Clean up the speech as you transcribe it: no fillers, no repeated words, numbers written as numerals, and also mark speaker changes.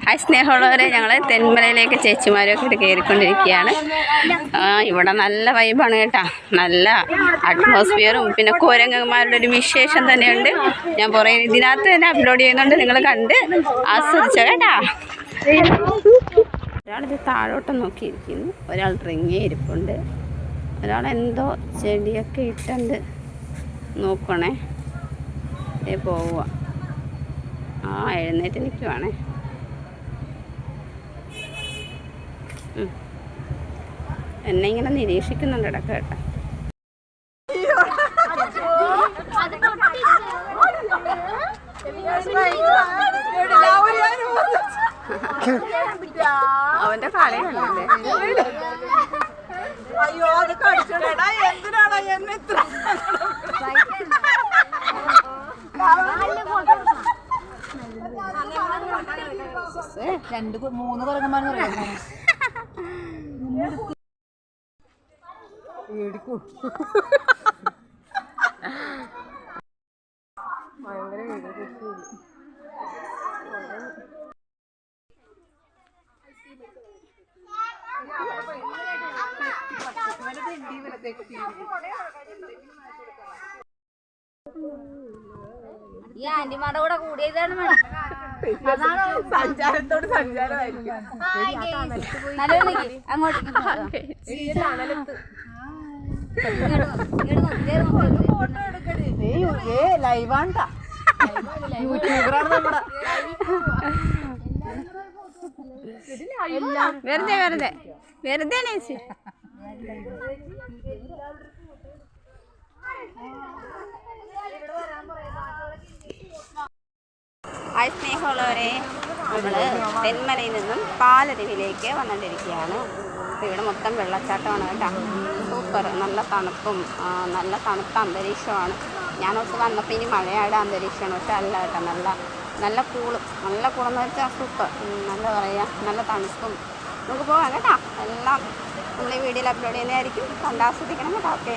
Speaker 1: Hi സ്നേഹമുള്ളവരെ, ഞങ്ങൾ തെന്മലയിലേക്ക് ചേച്ചിമാരൊക്കെ കയറിക്കൊണ്ടിരിക്കുകയാണ്. ഇവിടെ നല്ല വൈബാണ് കേട്ടോ, നല്ല അറ്റ്മോസ്ഫിയറും പിന്നെ കുരങ്ങന്മാരുടെ ഒരു വിശേഷം തന്നെയുണ്ട്. ഞാൻ പറയും ഇതിനകത്ത് തന്നെ അപ്ലോഡ് ചെയ്യുന്നുണ്ട്, നിങ്ങൾ കണ്ട് ആസ്വദിച്ചോ കേട്ടാ. ഒരാളിത് താഴോട്ട് നോക്കിയിരിക്കുന്നു, ഒരാൾ റിങ്ങേ ഇരിപ്പുണ്ട്, ഒരാൾ എന്തോ ചെടിയൊക്കെ ഇട്ടുണ്ട് നോക്കണേ. പോവുക, എഴുന്നേറ്റ് നിൽക്കുവാണേ. എന്നെ ഇങ്ങനെ നിരീക്ഷിക്കുന്നുണ്ട് ഇടയ്ക്ക് കേട്ടോ. അവന്റെ കളി കണ്ടല്ലേ.
Speaker 2: അയ്യോ അത് കടിച്ചോടാ, എന്തിനാണോ എന്നെ ഇത്ര മൂന്ന് കുരങ്ങന്മാർ ഈ ആന്റിമാരുടെ കൂടെ കൂടിയതാണ്. സഞ്ചാരത്തോട് സഞ്ചാരമായിരിക്കും. ലൈവാണ്ടാ, യൂട്യൂബറാണ് നമ്മുടെ.
Speaker 1: വെറുതെ വെറുതെ വെറുതെ നേച്ചി. ഹായ് സ്നേഹമുള്ളവരെ, നമ്മൾ തെന്മലയിൽ നിന്നും പാലരുവിലേക്ക് വന്നുകൊണ്ടിരിക്കുകയാണ്. ഇവിടെ മൊത്തം വെള്ളച്ചാട്ടമാണ് കേട്ടോ. സൂപ്പർ, നല്ല തണുപ്പും നല്ല തണുത്ത അന്തരീക്ഷമാണ്. ഞാനോട്ട് വന്നപ്പോൾ ഇനി മഴയുടെ അന്തരീക്ഷമാണ്, പക്ഷെ അല്ല കേട്ടോ, നല്ല കൂളെന്ന് വെച്ചാൽ സൂപ്പർ. നല്ല പറയുക, നല്ല തണുപ്പും. നമുക്ക് പോകാം കേട്ടോ. എല്ലാം നമ്മൾ ഈ വീഡിയോയിൽ അപ്ലോഡ് ചെയ്യുന്നതായിരിക്കും, കണ്ടാസ്വദിക്കണം കേട്ടോ. ഓക്കെ.